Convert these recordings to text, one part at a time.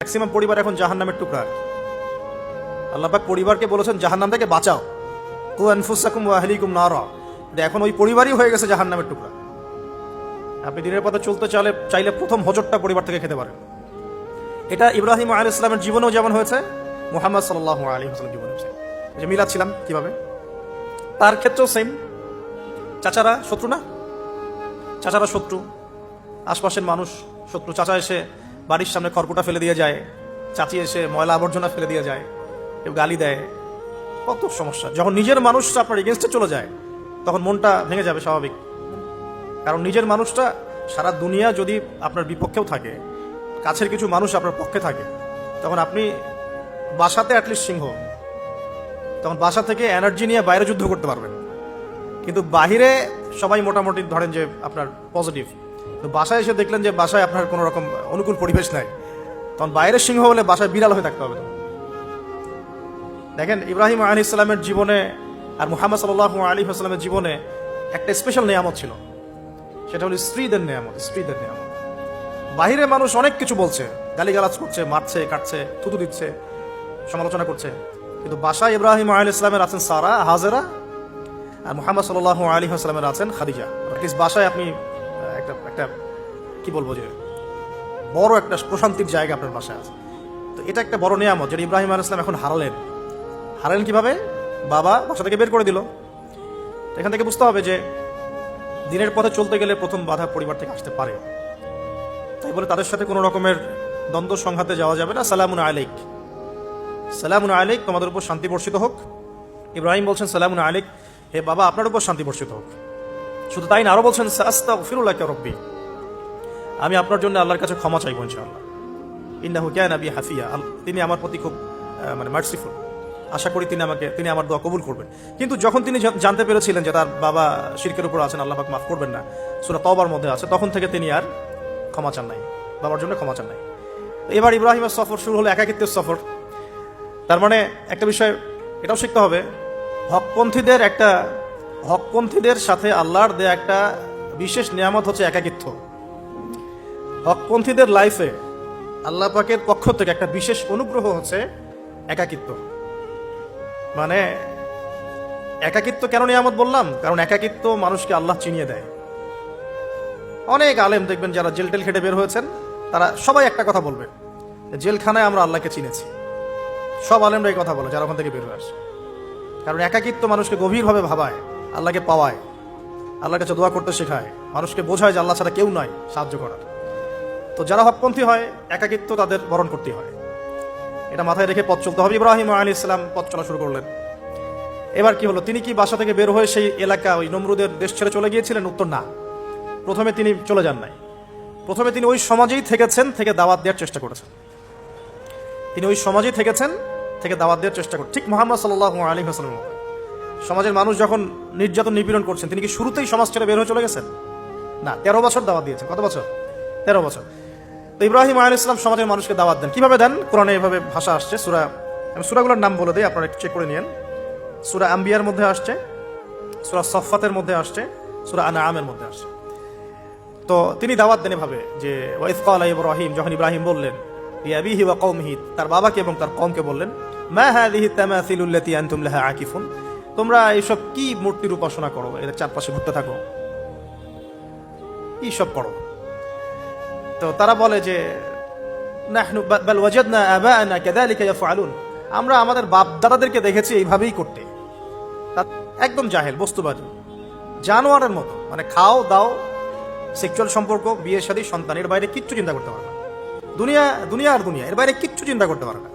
Maximum পরিবার এখন জাহান্নামের টুকরা। আল্লাহ পাক পরিবারকে বলেছেন জাহান্নাম থেকে বাঁচাও, কু আনফুসাকুম ওয়া আহলিকুম নারা। এখন ওই পরিবারই হয়ে গেছে জাহান্নামের টুকরা। আপনি দিনের পথে চলতে চাইলে প্রথম হোঁচটটা পরিবার থেকে খেতে পারেন। এটা ইব্রাহিম আলাইহিস সালামের জীবনেও যেমন হয়েছে, মুহাম্মদ সাল্লাল্লাহু আলাইহি ওয়াসাল্লাম জীবনে হয়েছে। যে মিলাদ ছিলাম কিভাবে, তার ক্ষেত্রেও সেম। চাচারা শত্রু না, চাচারা শত্রু, আশপাশের মানুষ শত্রু। চাচা এসে বাড়ির সামনে খড়কুটা ফেলে দিয়ে যায়, চাচি এসে ময়লা আবর্জনা ফেলে দিয়ে যায়, কেউ গালি দেয়, কত সমস্যা। যখন নিজের মানুষ আপনার এগেনস্টে চলে যায় তখন মনটা ভেঙে যাবে, স্বাভাবিক। কারণ নিজের মানুষটা সারা দুনিয়া যদি আপনার বিপক্ষেও থাকে, কাছের কিছু মানুষ আপনার পক্ষে থাকে, তখন আপনি বাসাতে অ্যাটলিস্ট সিংহ, তখন বাসা থেকে এনার্জি নিয়ে বাইরে যুদ্ধ করতে পারবেন। কিন্তু বাহিরে সবাই মোটামুটি ধরেন যে আপনার পজিটিভ, তো বাসায় এসে দেখলেন যে বাসায় আপনার কোনো রকম অনুকূল পরিবেশ নাই, তখন বাইরের সিংহ হলে বাসায় বিড়াল হয়ে থাকতে হবে। দেখেন ইব্রাহিম আলাইহিস সালামের জীবনে আর মুহাম্মদ সাল্লাল্লাহু আলাইহি ওয়াসাল্লামের জীবনে একটা স্পেশাল নিয়ামত ছিল, সেটা হলো স্ত্রীদের নিয়ামত। স্ত্রীদের নিয়ামত। বাহিরে মানুষ অনেক কিছু বলছে, গালিগালাজ করছে, মারছে, কাটছে, থুতু দিচ্ছে, সমালোচনা করছে, কিন্তু বাসায় ইব্রাহিম আলাইহিস সালামের আছেন সারা, হাজেরা, আর মুহাম্মদ সাল্লাল্লাহু আলাইহি ওয়াসাল্লামের আছেন খাদিজা। বাসায় আপনি একটা কি বলবো, যে বড় একটা প্রশান্তির জায়গা আপনার বাসায় আছে। তো এটা একটা বড় নিয়ামত যেটা ইব্রাহিম আলাইহিস সালাম এখন হারালেন কিভাবে? বাবা বাসা থেকে বের করে দিল। এখান থেকে বুঝতে হবে যে দিনের পথে চলতে গেলে প্রথম বাধা পরিবার থেকে আসতে পারে। তাই বলে তাদের সাথে কোনো রকমের দ্বন্দ্ব সংঘাতে যাওয়া যাবে না। সালামুন আলাইক, সালামুন আলাইক, তোমাদের উপর শান্তি বর্ষিত হোক। ইব্রাহিম বলছেন সালামুন আলাইক, হে বাবা আপনার উপর শান্তি বর্ষিত হোক। শুধু তাই না, আরো বলছেন আস্তাগফিরুল্লাহ রব্বি, আমি আপনার জন্য আল্লাহর কাছে ক্ষমা চাইব ইনশাআল্লাহ। ইন্নাহু কানা বি হাফিয়া, তিনি আমার প্রতি খুব মার্সিফুল, আশা করি তিনি আমার দোয়া কবুল করবেন। কিন্তু যখন তিনি জানতে পেরেছিলেন যে তার বাবা শিরকের উপর আছেন, আল্লাহ পাক মাফ করবেন না, সূরা তাওবার মধ্যে আছে, তখন থেকে তিনি আর ক্ষমা চান নাই, বাবার জন্য ক্ষমা চান নাই। এবার ইব্রাহিমের সফর শুরু হলো একাকিত্বের সফর। তার মানে একটা বিষয় এটাও শিখতে হবে, হকপন্থীদের সাথে আল্লাহর দেয়া একটা বিশেষ নিয়ামত হচ্ছে একাকিত্ব। হকপন্থীদের লাইফে আল্লাহ পাকের পক্ষ থেকে একটা বিশেষ অনুগ্রহ হচ্ছে একাকিত্ব। মানে একাকিত্ব কেন নিয়ামত বললাম? কারণ একাকিত্ব মানুষকে আল্লাহ চিনিয়ে দেয়। অনেক আলেম দেখবেন যারা জেল টেল খেটে বের হয়েছেন, তারা সবাই একটা কথা বলবে, জেলখানায় আমরা আল্লাহকে চিনেছি। সব আলেমরা এই কথা বলে যারা ওখান থেকে বের হয়ে আসে। কারণ একাকিত্ব মানুষকে গভীরভাবে ভাবায়, আল্লাহকে পাওয়ায়, আল্লাহর কাছে দোয়া করতে শেখায়, মানুষকে বোঝায় যে আল্লাহ ছাড়া কেউ নয় সাহায্য করার। তো যারা হকপন্থী হয়, একাকিত্ব তাদের বরণ করতে হয়। এটা মাথায় রেখে পথ চলতে হবে। ইব্রাহিম আলাইহিস সালাম পথ চলা শুরু করলেন। এবার কি হলো, তিনি কি বাসা থেকে বের হয়ে সেই এলাকা, ওই নমরুদের দেশ ছেড়ে চলে গিয়েছিলেন? উত্তর না, প্রথমে তিনি চলে যান নাই। প্রথমে তিনি ওই সমাজেই থেকেছেন, থেকে দাওয়াত দেওয়ার চেষ্টা করেছেন। তিনি ওই সমাজেই থেকেছেন, থেকে দাওয়াত দেওয়ার চেষ্টা করেন। ঠিক মুহাম্মদ সাল্লাল্লাহু আলাইহি ওয়াসাল্লাম সমাজের মানুষ যখন নির্যাতন নিপীড়ন করছেন, তিনি কি শুরুতেই সমাজ ছেড়ে বের হয়ে চলে গেছেন? না, 13 বছর দাওয়াত দিয়েছেন। কত বছর? 13 বছর। তো ইব্রাহিম আলাইহিস সালাম সমাজের মানুষকে দাওয়াত দেন। কিভাবে দেন? কোরআনে এভাবে ভাষা আসছে। আমি সূরাগুলোর নাম বলে দিই, আপনারা একটু চেক করে নিয়েন। সূরা আম্বিয়ার মধ্যে আসছে, সূরা সফফাতের মধ্যে আসছে, সূরা আনআমের মধ্যে আসছে। তো তিনি দাওয়াত দেন এভাবে যে ওয়াইজ ক্বালা ইব্রাহিম, যখন ইব্রাহিম বললেন লিআবিহি ওয়া কওমিহি, তার বাবাকে এবং তার কওমকে বললেন, মা হাযিহি তামাসিলুল্লাতী আনতুম লাহা আকিফুন, তোমরা এইসব কি মূর্তির উপাসনা করো, এর চারপাশে ঘুরতে থাকো, কি সব করো? তো তারা বলে যে নাহনু বাল ওয়াজাদনা আবাআনা কাযালিকা ইয়াফআলুন, আমরা আমাদের বাপ দাদাদেরকে দেখেছি এইভাবেই করতে। একদম জাহেল, বস্তুবাদী, জানোয়ারের মতো। মানে খাও দাও, সেক্সুয়াল সম্পর্ক, বিয়ে শাদী, সন্তান, এর বাইরে কিচ্ছু চিন্তা করতে পারে না। দুনিয়া আর দুনিয়া, এর বাইরে কিচ্ছু চিন্তা করতে পারে না।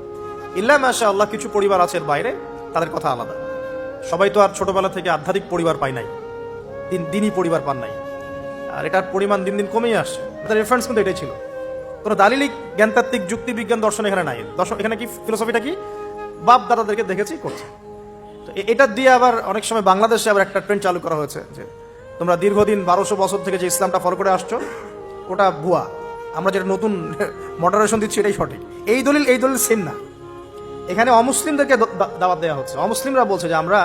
ইল্লা মাশাআল্লাহ, কিছু পরিবার আছে এর বাইরে, তাদের কথা আলাদা। সবাই তো আর ছোটবেলা থেকে আধ্যাত্মিক পরিবার পায় নাই, দিনই পরিবার পান নাই, আর এটার পরিমাণ দিন দিন কমেই আসছে। তাদের রেফারেন্স কিন্তু এটাই ছিল। কোনো দালিলিক জ্ঞানতাত্ত্বিক যুক্তি বিজ্ঞান দর্শন এখানে নাই। দর্শন এখানে কি, ফিলোসফিটা কি, বাপ দাদাদেরকে দেখেছি করছে। তো এটা দিয়ে আবার অনেক সময় বাংলাদেশে আবার একটা ট্রেন্ড চালু করা হয়েছে যে তোমরা দীর্ঘদিন 1200 বছর থেকে যে ইসলামটা ফলো করে আসছো ওটা ভুয়া, আমরা যেটা নতুন মডারেশন দিচ্ছি এটাই সঠিক। এই দলিল সেম না। এখানে অমুসলিমদেরকে দাওয়াত দেওয়া হচ্ছে। অমুসলিমরা বলছে যে আমরা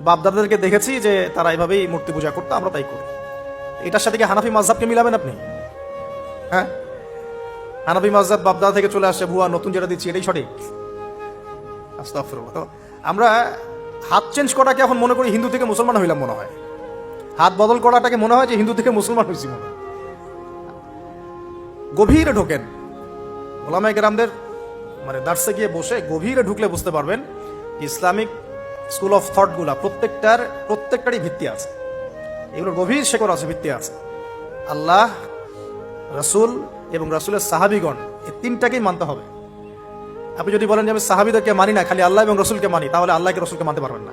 বাপ দাদাদেরকে দেখেছি যে তারা এইভাবেই মূর্তি পূজা করতো, আমরা তাই করি। এটার সাথে কি হানাফি মাযহাবকে মিলাবেন আপনি? হ্যাঁ, হানাফি মাযহাব বাপদাদা থেকে চলে আসছে, ভুয়া নতুন যেটা দিচ্ছি এটাই সঠিক। আস্তাগফিরুল্লাহ। তো আমরা হাত চেঞ্জ করাকে এখন মনে করি হিন্দু থেকে মুসলমান হইলাম মনে হয়, হাত বদল করাটাকে মনে হয় যে হিন্দু থেকে মুসলমান হয়েছি মনে হয়। গভীরে ঢোকেন ওলামায়ে কেরামদের মানে দার্সে গিয়ে বসে গভীরে ঢুকলে বুঝতে পারবেন ইসলামিক স্কুল অফ থট গুলা প্রত্যেকটারই ভিত্তি আছে, এগুলোর গভীর শেকড় আছে, ভিত্তি আছে। আল্লাহ, রাসূল এবং রাসূলের সাহাবীগণ, এই তিনটাকেই মানতে হবে। আপনি যদি বলেন যে আমি সাহাবীদেরকে মানি না, খালি আল্লাহ এবং রাসূলকে মানি, তাহলে আল্লাহকে রাসূলকে মানতে পারবেন না।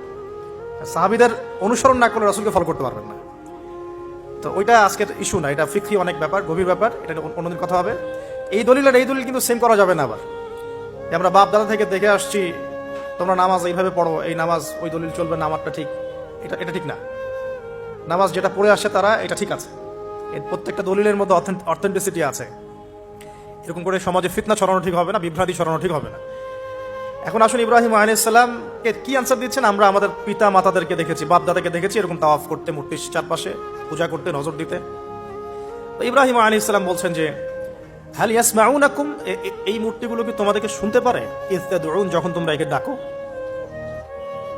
সাহাবীদের অনুসরণ না করলে রাসূলকে ফলো করতে পারবেন না। তো ওইটা আজকের ইস্যু না, এটা ফিকহি অনেক ব্যাপার, গভীর ব্যাপার, এটা অন্যদিন কথা হবে। এই দলিল আর এই দলিল কিন্তু সেম করা যাবে না। আবার আমরা বাপ দাদা থেকে দেখে আসছি তোমরা নামাজ এইভাবে পড়ো, এই নামাজ ওই দলিল চলবে না, আমারটা ঠিক, এটা ঠিক না। নামাজ যেটা পড়ে আসে তারা এটা ঠিক আছে, এর প্রত্যেকটা দলিলের মধ্যে অথেন্টিসিটি আছে। এরকম করে সমাজে ফিতনা ছড়ানো ঠিক হবে না, বিভ্রান্তি ছড়ানো ঠিক হবে না। এখন আসুন ইব্রাহিম আলাইহিস সালামকে কি আনসার দিচ্ছেন? আমরা আমাদের পিতা মাতাদেরকে দেখেছি, বাপ দাদাকে দেখেছি এরকম তাওয়াফ করতে, মূর্তির চারপাশে পূজা করতে, নজর দিতে। তো ইব্রাহিম আলাইহিস সালাম বলছেন যে হাল ইয়াসমাউনাকুম, এই মূর্তিগুলো কি তোমাদেরকে শুনতে পারে? ইয তাদউন, যখন তোমরা একে ডাকো।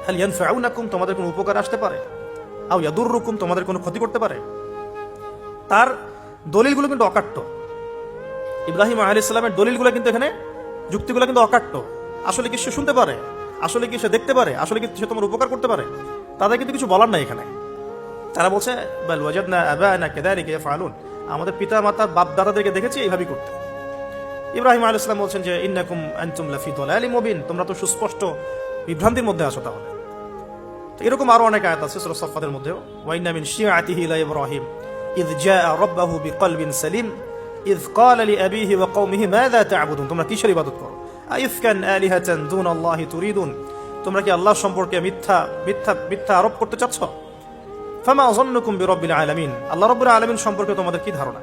হাল ইয়ানফাউনাকুম, তোমাদের কোনো উপকার আসতে পারে? আও ইয়াদুররুকুম, তোমাদের কোনো ক্ষতি করতে পারে? তার দলিলগুলো কিন্তু অকাট্য। ইব্রাহিম আলাইহিস সালামের দলিলগুলো কিন্তু এখানে, যুক্তিগুলো কিন্তু অকাট্য। আসলে কি সে শুনতে পারে? আসলে কি সে দেখতে পারে? আসলে কি সে তোমার উপকার করতে পারে? তাদের কিন্তু কিছু বলার নাই এখানে। তারা বলছে বাল ওয়াজাদনা আবানা কাযালিকা ইয়াফআলুন, আমাদের পিতা মাতা বাপ দাদাদেরকে দেখেছি এইভাবেই করতে। ইব্রাহিম আলাইহিস সালাম বলছেন যে ইন্নাকুম আনতুম লাফি দালালিম মুবিন, তোমরা তো সুস্পষ্ট বিভ্রান্তির মধ্যে আছো। তাহলে তো এরকম আরো অনেক আয়াত আছে সূরা সাফফাতের মধ্যেও, ওয়া ইন্না মিন শিআতিহি লা ইব্রাহিম ইয জাআ রাব্বাহু বিকলবিন সালিম ইয ক্বালা লিআবিহি ওয়া কওমিহি মাযা তা'বুদুন, তোমরা কিসের ইবাদত করো? আইফকান আলিহাতান দুনাল্লাহি তুরিদুন, তোমরা কি আল্লাহ সম্পর্কে মিথ্যা আরোপ করতে চাচ্ছ? ফামা যান্নুকুম বিরাব্বিল আলামিন, আল্লাহ রাব্বুল আলামিন সম্পর্কে তোমাদের কি ধারণা?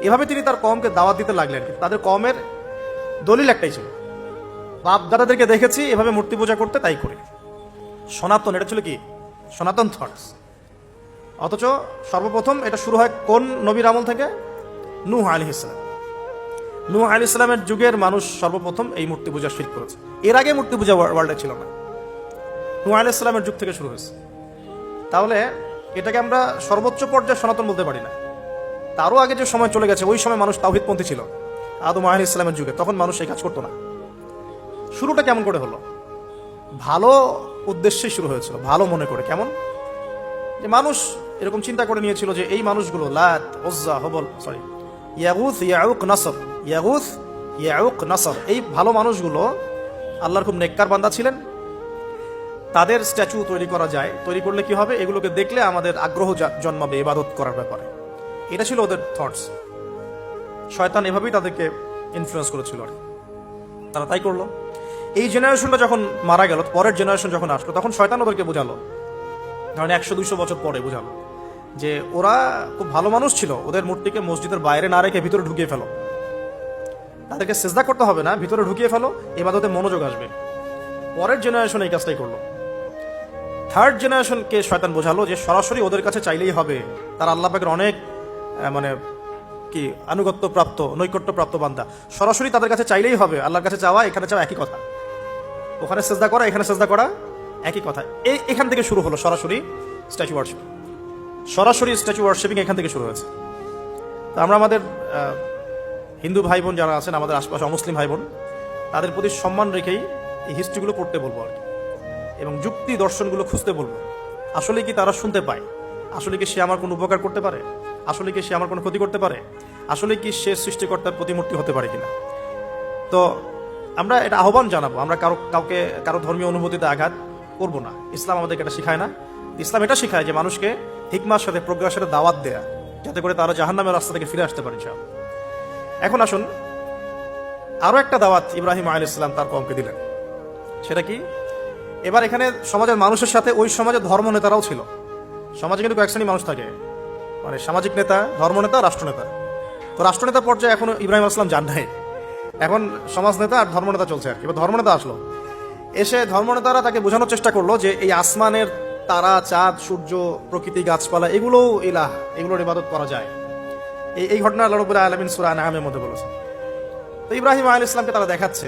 এভাবে তিনি তার কওমকে দাওয়াত দিতে লাগলেন। তাদের কওমের দলিল একটাই ছিল, বাপ দাদাদেরকে দেখেছি এভাবে মূর্তি পূজা করতে, তাই করি। সনাতন, এটা ছিল কি? সনাতন থটস। অথচ সর্বপ্রথম এটা শুরু হয় কোন নবীর আমল থেকে? নূহ আলাইহিস সালাম। নূহ আলাইহিস সালামের যুগের মানুষ সর্বপ্রথম এই মূর্তি পূজা শিরক করেছে। এর আগে মূর্তি পূজা ওয়ার্ল্ডে ছিল না, নূহ আলাইহিস সালামের যুগ থেকে শুরু হয়েছে। তাহলে এটাকে আমরা সর্বোচ্চ পর্যায়ে সনাতন বলতে পারি না। তারও আগে যে সময় চলে গেছে, ওই সময় মানুষ তাওহীদপন্থী ছিল। আদম আলাইহিস সালামের যুগে তখন মানুষ এই কাজ করতো না। শুরুটা কেমন করে হলো? ভালো উদ্দেশ্যে শুরু হয়েছিল, ভালো মনে করে। কেমন? যে মানুষ এরকম চিন্তা করে নিয়েছিল যে এই মানুষগুলো লাত, উজ্জা, হবল, ইয়াগুস, ইয়াউক, নাসর, ইয়াগুস, ইয়াউক, নাসর, এই ভালো মানুষগুলো আল্লাহর খুব নেককার বান্দা ছিলেন। তাদের স্ট্যাচু তৈরি করা যায়, তৈরি করলে কি হবে? এগুলোকে দেখলে আমাদের আগ্রহ জন্মাবে ইবাদত করার ব্যাপারে। এটা ছিল ওদের থটস। শয়তান এভাবেই তাদেরকে ইনফ্লুয়েন্স করেছিল আর তারা তাই করলো। এই জেনারেশনটা যখন মারা গেল, পরের জেনারেশন যখন আসলো, তখন শয়তান ওদেরকে বোঝালো, ধরেন 100-200 বছর পরে বোঝালো যে ওরা খুব ভালো মানুষ ছিল, ওদের মূর্তিকে মসজিদের বাইরে না রেখে ভিতরে ঢুকিয়ে ফেলো, তাদেরকে সিজদা করতে হবে না, ভিতরে ঢুকিয়ে ফেলো, ইবাদতে মনোযোগ আসবে। পরের জেনারেশন এই কাজটাই করলো। থার্ড জেনারেশনকে শয়তান বোঝালো যে সরাসরি ওদের কাছে চাইলেই হবে, তারা আল্লাহ পাকের অনেক মানে কি আনুগত্য প্রাপ্ত, নৈকট্য প্রাপ্ত বান্দা, সরাসরি তাদের কাছে চাইলেই হবে। আল্লাহর কাছে চাওয়া, এখানে চাওয়া একই কথা, ওখানে সিজদা করা, এখানে সিজদা করা একই কথা। এখান থেকে শুরু হলো সরাসরি স্ট্যাচু ওয়ার্শিপ। সরাসরি স্ট্যাচু ওয়ার্শিপিং এখান থেকে শুরু হয়েছে। তো আমরা আমাদের হিন্দু ভাই বোন যারা আছেন, আমাদের আশপাশে অমুসলিম ভাই বোন, তাদের প্রতি সম্মান রেখেই এই হিস্ট্রিগুলো পড়তে বলবো আর কি, এবং যুক্তি দর্শনগুলো খুঁজতে বলবো। আসলে কি তারা শুনতে পায়? আসলে কি সে আমার কোনো উপকার করতে পারে? আসলে কি সে আমার কোনো ক্ষতি করতে পারে? আসলে কি সে সৃষ্টিকর্তার প্রতিমূর্তি হতে পারে কিনা? তো আমরা এটা আহ্বান জানাবো, আমরা কারো ধর্মীয় অনুভূতিতে আঘাত করব না। ইসলাম আমাদেরকে এটা শিখায় না। ইসলাম এটা শিখায় যে মানুষকে হিকমার সাথে, প্রজ্ঞার সাথে দাওয়াত দেয়া, যাতে করে তারা জাহান্নামের রাস্তা থেকে ফিরে আসতে পারে ইনশাআল্লাহ। এখন আসুন, আরো একটা দাওয়াত ইব্রাহিম আলাইহিস সালাম তার কওমকে দিলেন। সেটা কি? এবার এখানে সমাজের মানুষের সাথে ওই সমাজের ধর্ম নেতারাও ছিল। সমাজে কিন্তু কয়েক শ্রেণীর মানুষ থাকে, মানে সামাজিক নেতা, ধর্মনেতা, রাষ্ট্রনেতা। তো রাষ্ট্রনেতা পর্যায়ে এখনো ইব্রাহিম আসলাম যান নাই, এখন সমাজ নেতা আর ধর্মনেতা চলছে আর কি। এবার ধর্মনেতা আসলো, এসে ধর্মনেতারা তাকে বোঝানোর চেষ্টা করলো যে এই আসমানের তারা, চাঁদ, সূর্য, প্রকৃতি, গাছপালা, এগুলোও ইলাহ, এগুলোর ইবাদত করা যায়। এই ঘটনা আল্লাহ রাব্বুল আলামিন সূরা আনআমের মধ্যে বলেছেন। তো ইব্রাহিম আলাইহিস সালামকে তারা দেখাচ্ছে